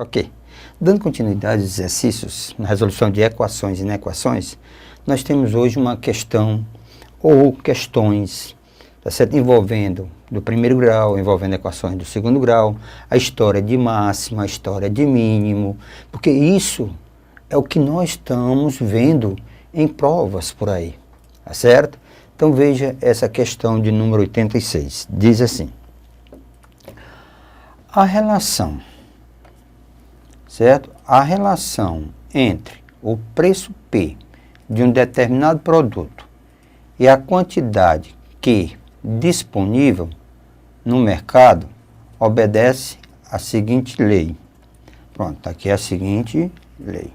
Ok. Dando continuidade aos exercícios na resolução de equações e inequações, nós temos hoje uma questão ou questões, tá certo? Envolvendo do primeiro grau, envolvendo equações do segundo grau, a história de máxima, a história de mínimo, porque isso é o que nós estamos vendo em provas por aí, tá certo? Então veja essa questão de número 86. Diz assim: a relação, certo? A relação entre o preço P de um determinado produto e a quantidade Q disponível no mercado obedece à seguinte lei. Pronto, aqui é a seguinte lei.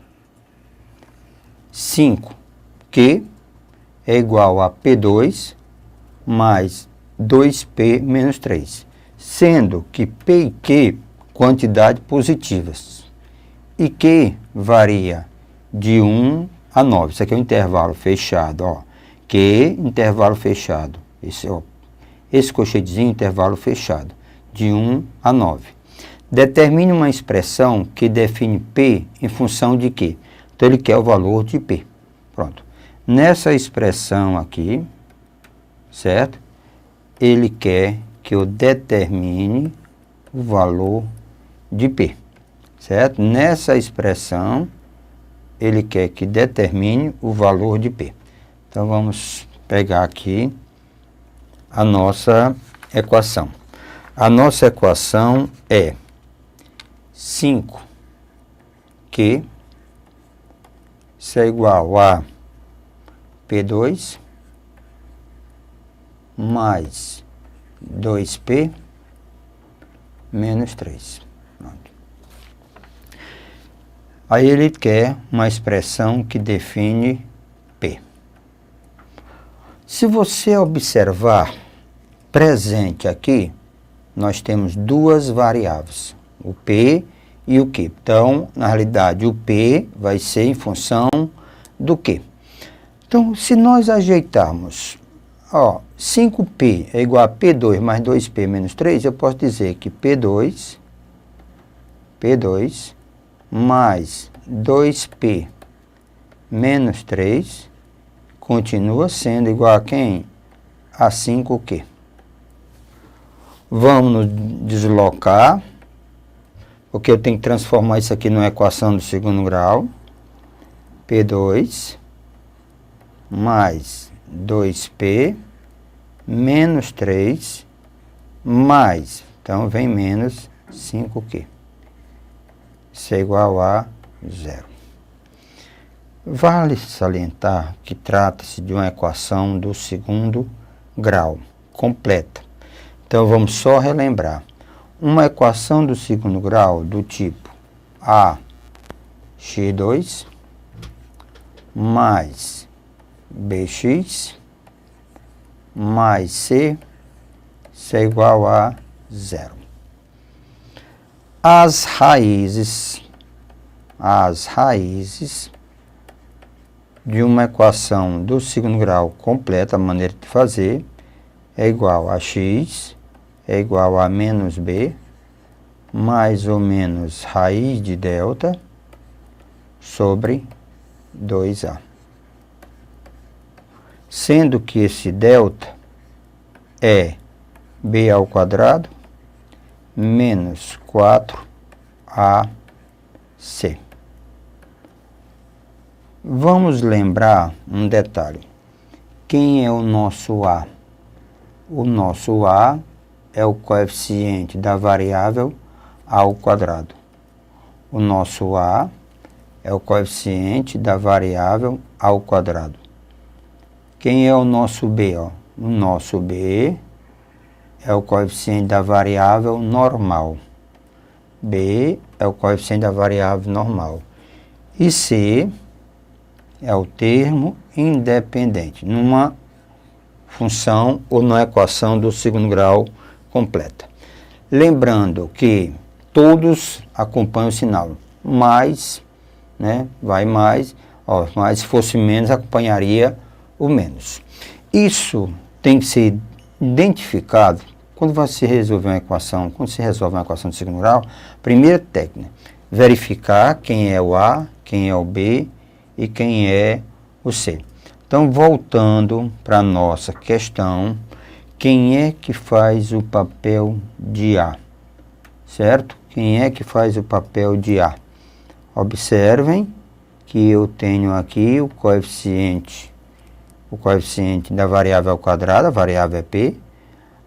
5Q é igual a P2 mais 2P menos 3, sendo que P e Q quantidades positivas e Q varia de 1 a 9. Isso aqui é um intervalo fechado, ó. Q, intervalo fechado. Esse colchetezinho, intervalo fechado, de 1 a 9. Determine uma expressão que define P em função de Q. Então, ele quer o valor de P. Pronto. Nessa expressão aqui, certo? Ele quer que eu determine o valor de P, certo? Nessa expressão, ele quer que determine o valor de P. Então, vamos pegar aqui a nossa equação. A nossa equação é 5Q, isso é igual a P2 mais 2P menos 3. Pronto. Aí ele quer uma expressão que define P. Se você observar presente aqui, nós temos duas variáveis, o P e o Q. Então, na realidade, o P vai ser em função do Q. Então, se nós ajeitarmos, ó, 5P é igual a P2 mais 2P menos 3, eu posso dizer que P2 mais 2P menos 3 continua sendo igual a quem? A 5Q. Vamos nos deslocar, porque eu tenho que transformar isso aqui numa equação do segundo grau. P2 mais 2P menos 3 mais, então vem menos 5Q. Isso é igual a 0. Vale salientar que trata-se de uma equação do segundo grau, completa. Então, vamos só relembrar. Uma equação do segundo grau do tipo AX2 mais BX mais C, isso é igual a 0. As raízes de uma equação do segundo grau completa, a maneira de fazer, é igual a x é igual a menos b mais ou menos raiz de delta sobre 2a. Sendo que esse delta é b ao quadrado menos 4ac. Vamos lembrar um detalhe. Quem é o nosso a? O nosso a é o coeficiente da variável a ao quadrado. O nosso a é o coeficiente da variável ao quadrado. Quem é o nosso b? Ó? O nosso b é o coeficiente da variável normal. B é o coeficiente da variável normal. E C é o termo independente, numa função ou numa equação do segundo grau completa. Lembrando que todos acompanham o sinal. Mais, né? Vai mais, ó, mas se fosse menos, acompanharia o menos. Isso tem que ser identificado quando você resolver uma equação, quando você resolve uma equação de segundo grau. Primeira técnica verificar quem é o A, quem é o B e quem é o C. Então, voltando para a nossa questão, quem é que faz o papel de A? Certo? Quem é que faz o papel de A? Observem que eu tenho aqui o coeficiente da variável ao quadrado, a variável é P.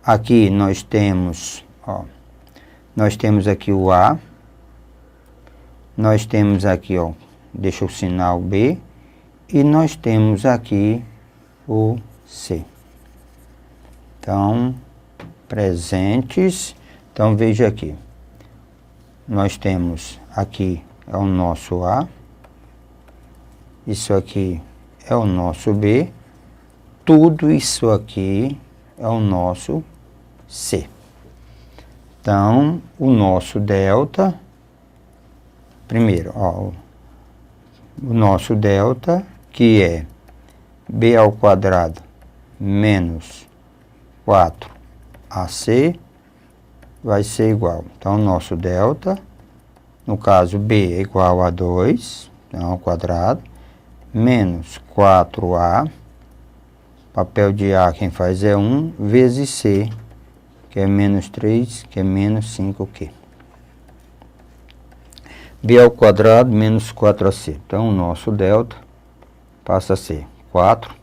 Aqui nós temos aqui o A, nós temos aqui, deixa o sinal B, e nós temos aqui o C. Então, presentes, então veja aqui, nós temos aqui é o nosso A, isso aqui é o nosso B, tudo isso aqui é o nosso C. Então, o nosso delta, primeiro, o nosso delta, que é B ao quadrado menos 4AC, vai ser igual. Então, o nosso delta, no caso B é igual a 2, então ao quadrado, menos 4A, papel de A quem faz é 1, vezes C, que é menos 3, que é menos 5Q. B ao quadrado menos 4AC. Então, o nosso delta passa a ser 4.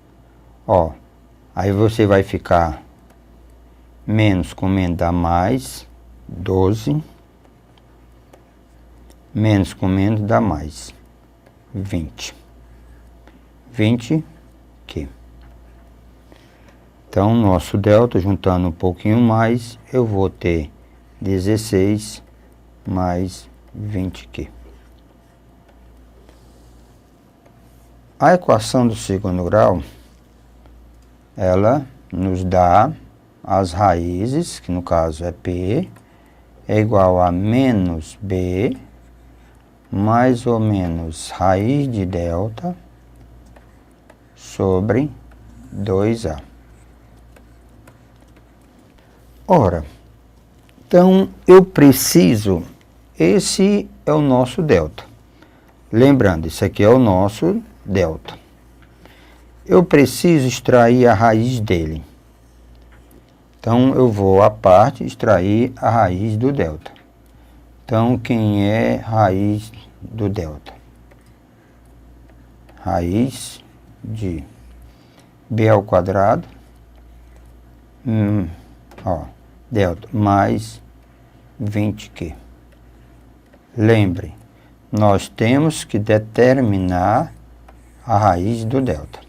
Aí você vai ficar menos com menos dá mais 12. Menos com menos dá mais 20. 20Q. Então, nosso delta, juntando um pouquinho mais, eu vou ter 16 mais 20Q. A equação do segundo grau, ela nos dá as raízes, que no caso é P, é igual a menos B, mais ou menos raiz de delta, sobre 2A. Ora, então eu preciso, esse é o nosso delta. Lembrando, isso aqui é o nosso delta. Eu preciso extrair a raiz dele. Então, eu vou à parte extrair a raiz do delta. Então, quem é raiz do delta? Raiz de B ao quadrado, delta, mais 20Q. Lembre, nós temos que determinar a raiz do delta.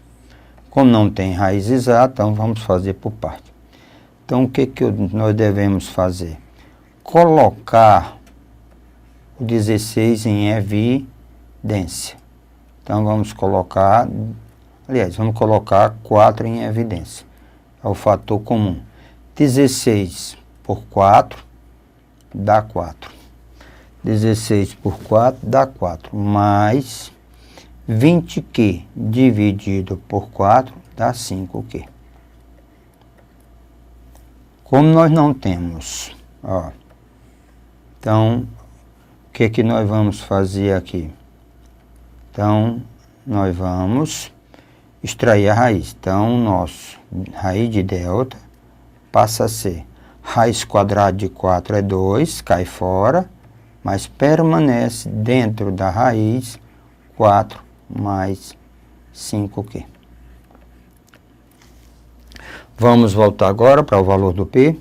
Como não tem raiz exata, então vamos fazer por parte. Então, o que nós devemos fazer? Colocar o 16 em evidência. Então, vamos colocar 4 em evidência. É o fator comum. 16 por 4 dá 4. 16 por 4 dá 4, mais 20Q dividido por 4 dá 5Q. Como nós não temos, então, o que nós vamos fazer aqui? Então, nós vamos extrair a raiz. Então, nosso raiz de delta passa a ser raiz quadrada de 4 é 2, cai fora, mas permanece dentro da raiz 4 mais 5Q. Vamos voltar agora para o valor do P.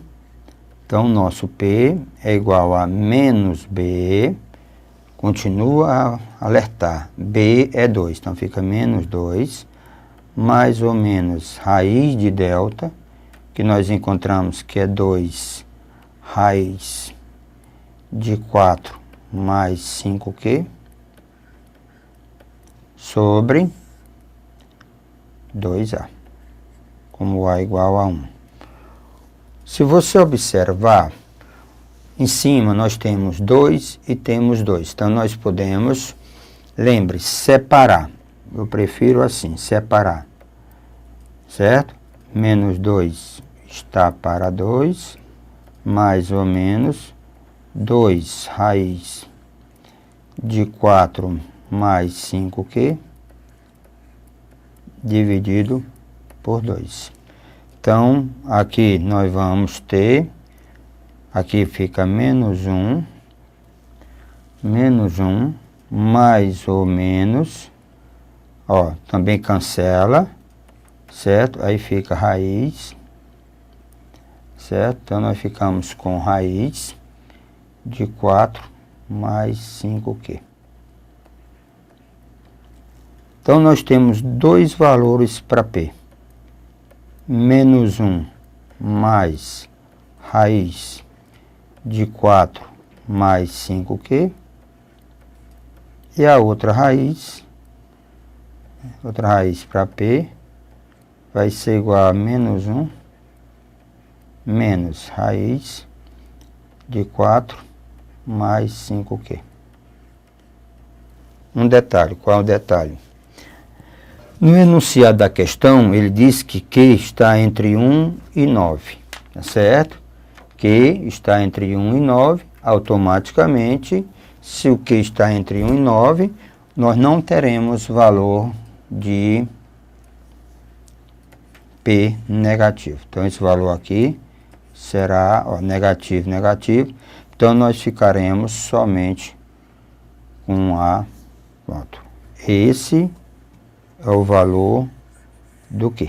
Então, nosso P é igual a menos B, continua a alertar, B é 2, então fica menos 2, mais ou menos raiz de delta, que nós encontramos que é 2 raiz de 4 mais 5Q, sobre 2A, como A igual a 1. Se você observar, em cima nós temos 2 e temos 2. Então, nós podemos, lembre, separar. Eu prefiro assim, separar. Certo? Menos 2 está para 2, mais ou menos 2 raiz de 4 mais 5Q dividido por 2. Então, aqui nós vamos ter, aqui fica menos 1, mais ou menos, ó, também cancela, certo? Aí fica raiz, certo? Então, nós ficamos com raiz de 4 mais 5Q. Então, nós temos dois valores para P. Menos 1 mais raiz de 4 mais 5Q. E a outra raiz para P vai ser igual a menos 1 menos raiz de 4 mais 5Q. Um detalhe, qual é o detalhe? No enunciado da questão, ele diz que Q está entre 1 e 9, tá certo? Q está entre 1 e 9, automaticamente, se o Q está entre 1 e 9, nós não teremos valor de P negativo. Então, esse valor aqui será, ó, negativo, negativo. Então, nós ficaremos somente com A, pronto. Esse é o valor do quê?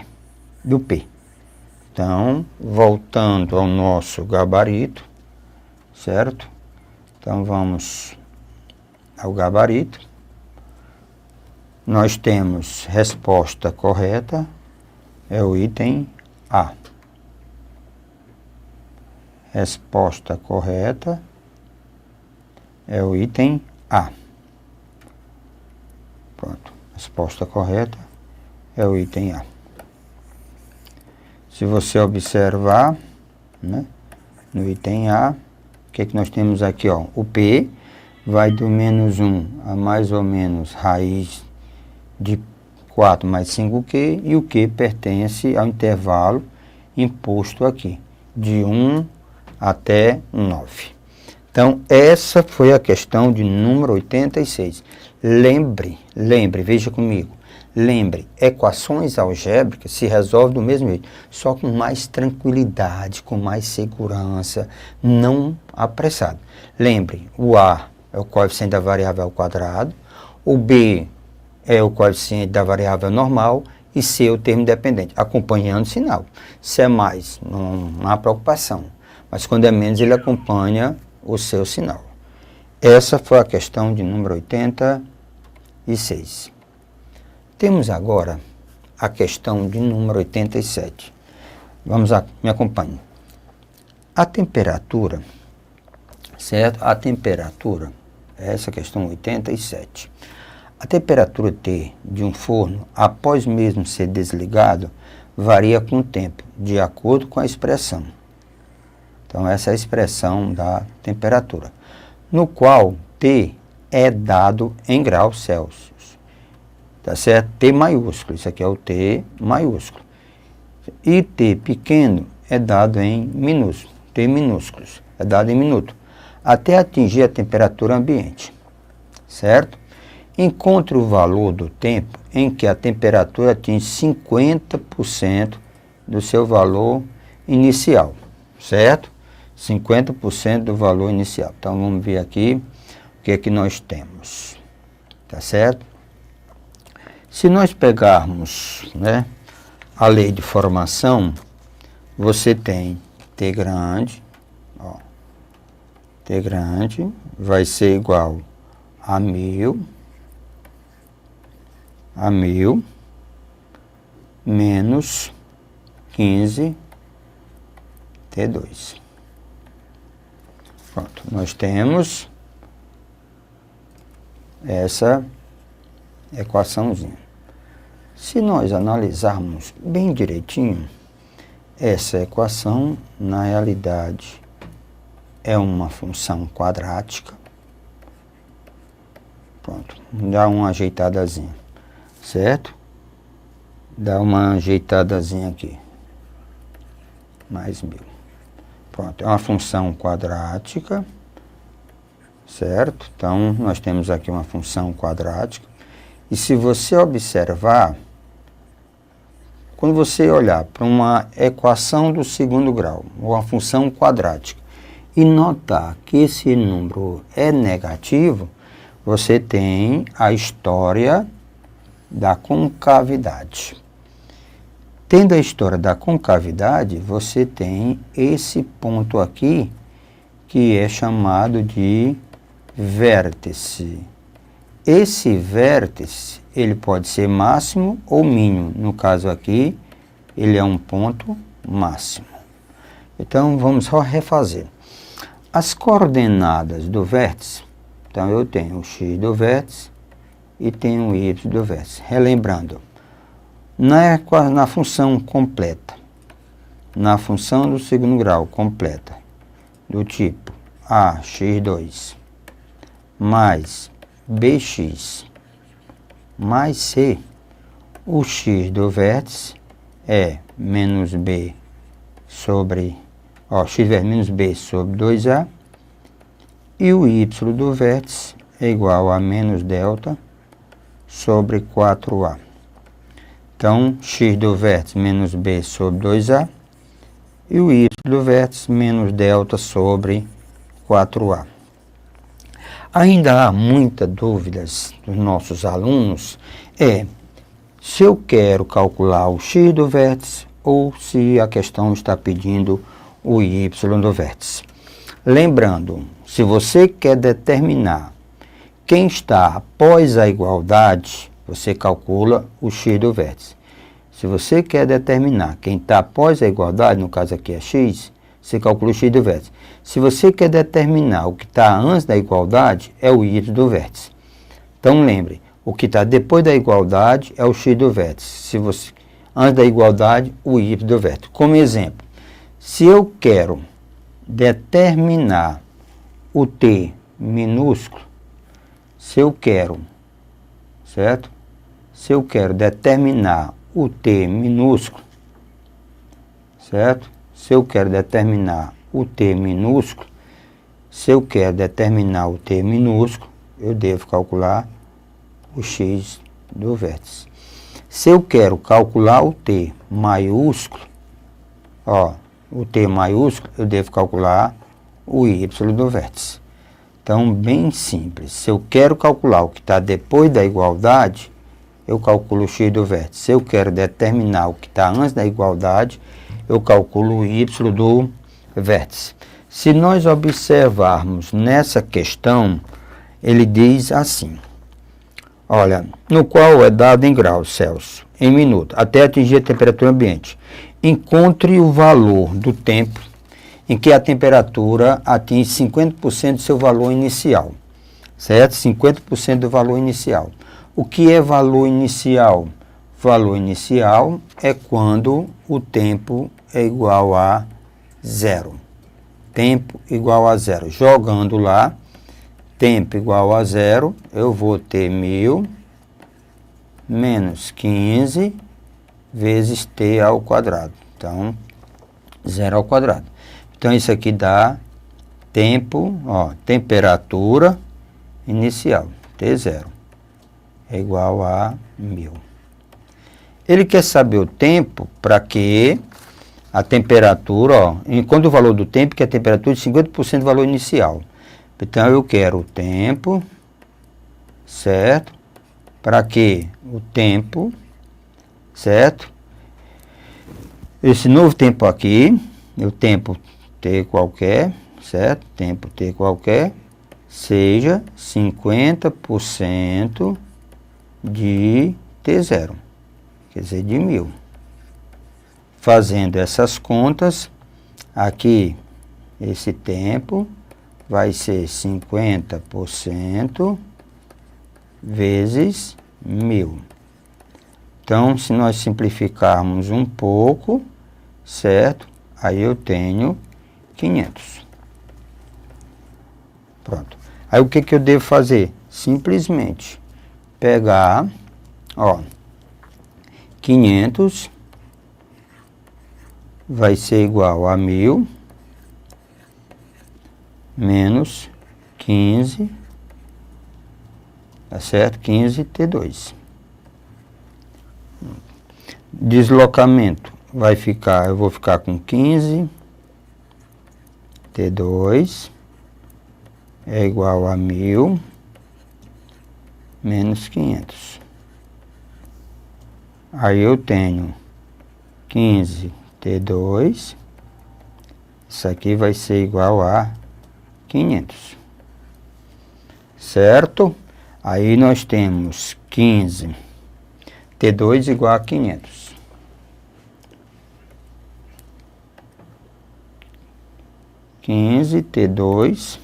Do P. Então, voltando ao nosso gabarito, certo? Então, vamos ao gabarito. Nós temos resposta correta, é o item A. Resposta correta é o item A. Pronto. Resposta correta é o item A. Se você observar, né, no item A, o que nós temos aqui? Ó, o P vai do menos 1 a mais ou menos raiz de 4 mais 5Q, e o Q pertence ao intervalo imposto aqui, de 1 até 9. Então, essa foi a questão de número 86. Lembre, veja comigo, lembre, equações algébricas se resolvem do mesmo jeito, só com mais tranquilidade, com mais segurança, não apressado. Lembre, o A é o coeficiente da variável ao quadrado, o B é o coeficiente da variável normal e C é o termo dependente, acompanhando o sinal. Se é mais, não há preocupação, mas quando é menos, ele acompanha o seu sinal. Essa foi a questão de número 86. Temos agora a questão de número 87. Vamos lá, me acompanhe. A temperatura, certo? A temperatura, essa questão 87. A temperatura T de um forno, após mesmo ser desligado, varia com o tempo, de acordo com a expressão. Então, essa é a expressão da temperatura, no qual T é dado em graus Celsius. Tá certo? T maiúsculo, isso aqui é o T maiúsculo. E T pequeno é dado em minúsculo, T minúsculos, é dado em minuto, até atingir a temperatura ambiente, certo? Encontre o valor do tempo em que a temperatura atinge 50% do seu valor inicial, certo? 50% do valor inicial. Então, vamos ver aqui o que é que nós temos, tá certo? Se nós pegarmos, né, a lei de formação, você tem T grande, ó, T grande vai ser igual a 1000 menos 15 T2. Pronto, nós temos essa equaçãozinha. Se nós analisarmos bem direitinho, essa equação, na realidade, é uma função quadrática. Pronto, dá uma ajeitadazinha, certo? Dá uma ajeitadazinha aqui. Mais 1000. Pronto, é uma função quadrática, certo? Então, nós temos aqui uma função quadrática. E se você observar, quando você olhar para uma equação do segundo grau, ou uma função quadrática, e notar que esse número é negativo, você tem a história da concavidade. Tendo a história da concavidade, você tem esse ponto aqui, que é chamado de vértice. Esse vértice, ele pode ser máximo ou mínimo. No caso aqui, ele é um ponto máximo. Então, vamos só refazer. As coordenadas do vértice, então eu tenho o x do vértice e tenho o y do vértice. Relembrando, na função completa, na função do segundo grau completa, do tipo ax2 mais bx mais c, o x do vértice é menos b sobre, x vezes menos b sobre 2a, e o y do vértice é igual a menos delta sobre 4a. Então, x do vértice menos b sobre 2a, e o y do vértice menos delta sobre 4a. Ainda há muitas dúvidas dos nossos alunos, se eu quero calcular o x do vértice ou se a questão está pedindo o y do vértice. Lembrando, se você quer determinar quem está após a igualdade, você calcula o x do vértice. Se você quer determinar quem está após a igualdade, no caso aqui é x, você calcula o x do vértice. Se você quer determinar o que está antes da igualdade, é o y do vértice. Então lembre, o que está depois da igualdade é o x do vértice. Antes da igualdade, o y do vértice. Como exemplo, se eu quero determinar o t minúsculo, se eu quero determinar o t minúsculo, certo? Se eu quero determinar o t minúsculo, eu devo calcular o x do vértice. Se eu quero calcular o t maiúsculo, eu devo calcular o y do vértice. Então, bem simples. Se eu quero calcular o que está depois da igualdade, eu calculo o x do vértice. Se eu quero determinar o que está antes da igualdade, eu calculo o y do vértice. Se nós observarmos nessa questão, ele diz assim, olha, no qual é dado em graus Celsius, em minuto, até atingir a temperatura ambiente. Encontre o valor do tempo em que a temperatura atinge 50% do seu valor inicial, certo? 50% do valor inicial. O que é valor inicial? Valor inicial é quando o tempo é igual a zero. Tempo igual a zero. Jogando lá, tempo igual a zero, eu vou ter 1000 menos 15 vezes t ao quadrado. Então, zero ao quadrado. Então, isso aqui dá tempo, temperatura inicial, T0, é igual a 1000. Ele quer saber o tempo para que a temperatura, enquanto o valor do tempo, que é a temperatura de 50% do valor inicial. Então, eu quero o tempo, certo? Para que o tempo, certo? Esse novo tempo aqui, o tempo t qualquer, certo? Tempo t qualquer, seja 50% de T0, quer dizer, de 1000. Fazendo essas contas, aqui, esse tempo vai ser 50% vezes 1000. Então, se nós simplificarmos um pouco, certo? Aí eu tenho 500. Pronto. Aí o que eu devo fazer? Simplesmente pegar, 500 vai ser igual a 1000 menos 15, tá certo? 15T2. Deslocamento vai ficar, eu vou ficar com 15T2 é igual a 1000 menos 500. Aí eu tenho 15T2, isso aqui vai ser igual a 500, certo? Aí nós temos 15T2 igual a 500. T2,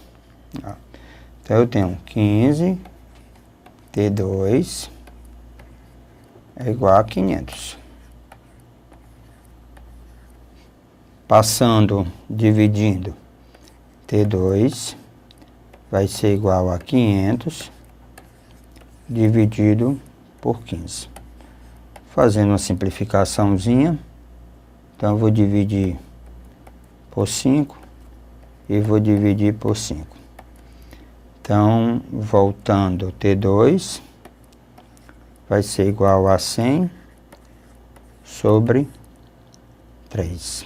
então eu tenho 15T2 é igual a 500. Passando, dividindo, T2 vai ser igual a 500 dividido por 15. Fazendo uma simplificaçãozinha, então eu vou dividir por 5 e vou dividir por 5. Então, voltando, T2 vai ser igual a 100 sobre 3.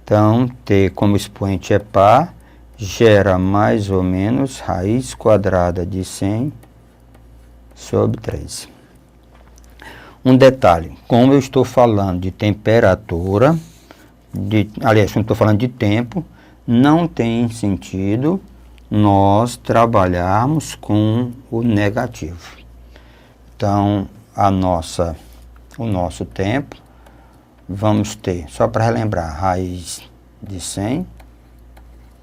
Então, T como expoente é par, gera mais ou menos raiz quadrada de 100 sobre 3. Um detalhe, como eu estou falando de temperatura, aliás, quando estou falando de tempo, não tem sentido nós trabalharmos com o negativo. Então, o nosso tempo, vamos ter, só para relembrar, raiz de 100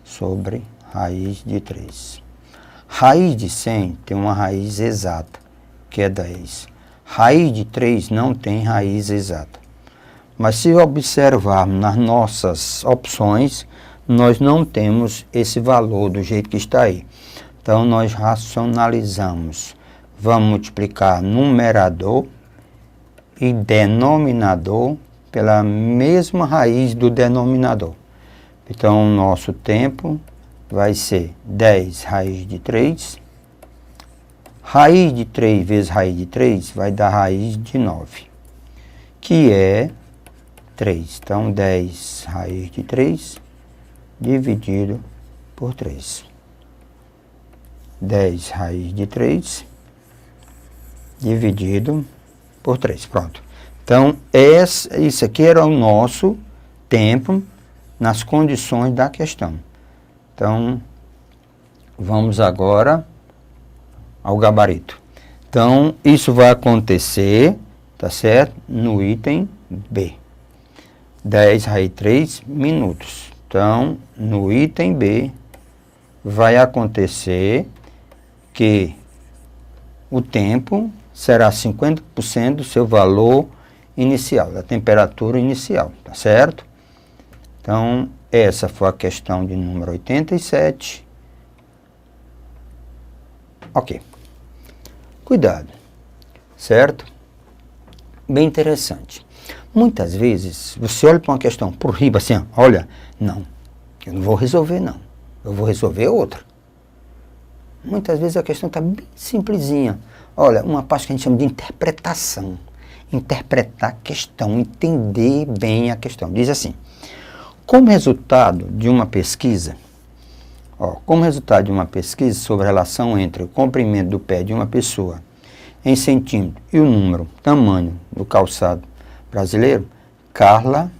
sobre raiz de 3. Raiz de 100 tem uma raiz exata, que é 10. Raiz de 3 não tem raiz exata. Mas se observarmos nas nossas opções, nós não temos esse valor do jeito que está aí. Então, nós racionalizamos. Vamos multiplicar numerador e denominador pela mesma raiz do denominador. Então, o nosso tempo vai ser 10 raiz de 3. Raiz de 3 vezes raiz de 3 vai dar raiz de 9, que é 3. Então, 10 raiz de 3 dividido por 3. 10 raiz de 3 dividido por 3. Pronto. Então, isso aqui era o nosso tempo nas condições da questão. Então, vamos agora ao gabarito. Então, isso vai acontecer, tá certo? No item B. 10 raiz de 3 minutos. Então, no item B, vai acontecer que o tempo será 50% do seu valor inicial, da temperatura inicial, tá certo? Então, essa foi a questão de número 87. Ok. Cuidado, certo? Bem interessante. Muitas vezes, você olha para uma questão por riba assim, olha, não, eu não vou resolver não, eu vou resolver outra. Muitas vezes a questão está bem simplesinha. Olha, uma parte que a gente chama de interpretação. Interpretar a questão, entender bem a questão. Diz assim, como resultado de uma pesquisa, sobre a relação entre o comprimento do pé de uma pessoa em centímetro e o número, tamanho do calçado brasileiro, Carla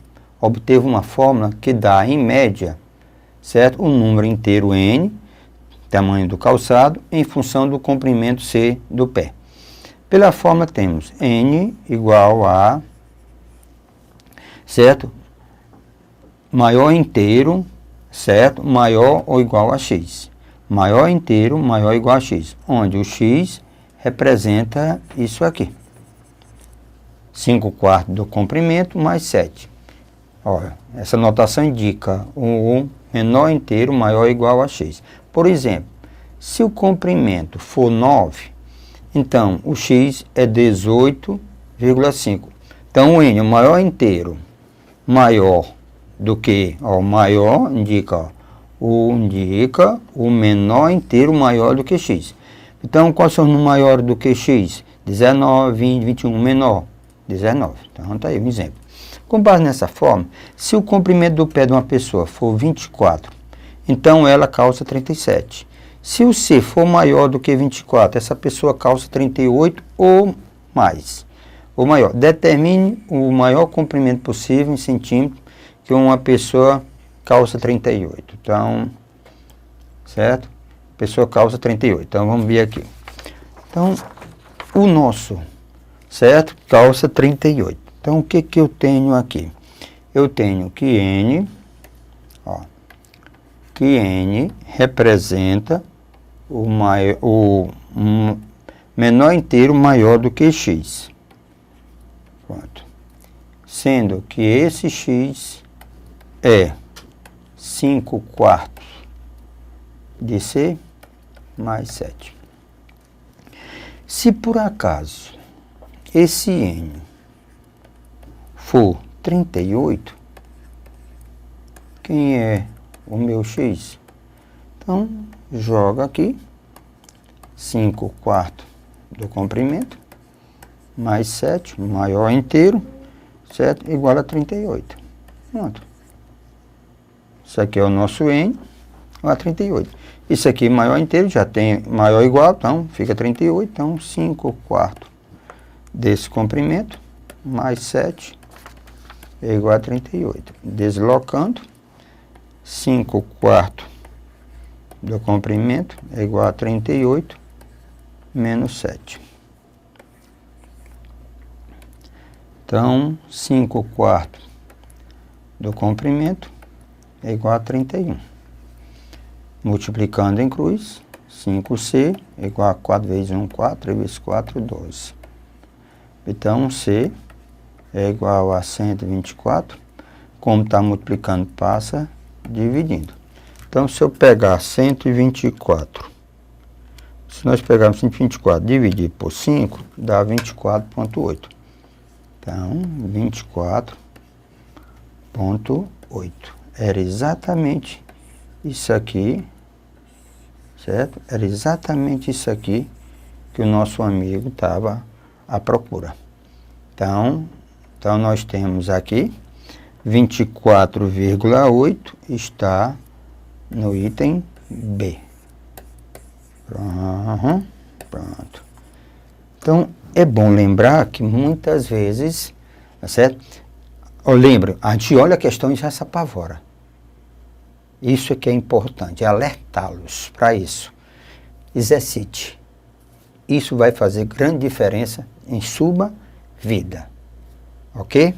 obteve uma fórmula que dá, em média, certo? O número inteiro N, tamanho do calçado, em função do comprimento C do pé. Pela fórmula temos N igual a, certo? Maior inteiro, certo? Maior ou igual a X. Maior inteiro, maior ou igual a X. Onde o X representa isso aqui. 5/4 do comprimento mais 7. Olha, essa notação indica o menor inteiro maior ou igual a X. Por exemplo, se o comprimento for 9, então o X é 18,5. Então o N, o maior inteiro, maior do que, maior indica indica o menor inteiro maior do que x. Então, quais são os maiores do que x? 19, 20, 21, menor, 19. Então, está aí um exemplo. Com base nessa forma, se o comprimento do pé de uma pessoa for 24, então ela calça 37. Se o C for maior do que 24, essa pessoa calça 38 ou mais. Ou maior. Determine o maior comprimento possível em centímetros que uma pessoa calça 38. Então, certo? Pessoa calça 38. Então, vamos ver aqui. Então, o nosso, certo? Calça 38. Então, o que que eu tenho aqui? Eu tenho que N, ó, que N representa o menor inteiro maior do que x. Pronto. Sendo que esse x é 5 quartos de C mais 7. Se por acaso esse N for 38, quem é o meu x? Então, joga aqui 5 quartos do comprimento mais 7, maior inteiro, certo? Igual a 38. Pronto. Isso aqui é o nosso N, a 38. Isso aqui, maior inteiro, já tem maior ou igual, então fica 38. Então, 5 quartos desse comprimento, mais 7, é igual a 38. Deslocando, 5 quartos do comprimento é igual a 38, menos 7. Então, 5 quartos do comprimento é igual a 31. Multiplicando em cruz, 5C é igual a 4 vezes 1, 4, 3 vezes 4, 12. Então, C é igual a 124. Como está multiplicando, passa dividindo. Então, se eu pegar 124, se nós pegarmos 124 e dividir por 5, dá 24,8. Então, 24,8. Era exatamente isso aqui, certo? Era exatamente isso aqui que o nosso amigo estava à procura. Então, nós temos aqui 24,8 está no item B. Pronto. Então, é bom lembrar que muitas vezes, tá certo? Lembra, a gente olha a questão e já se apavora. Isso é que é importante, é alertá-los para isso. Exercite. Isso vai fazer grande diferença em sua vida. Ok?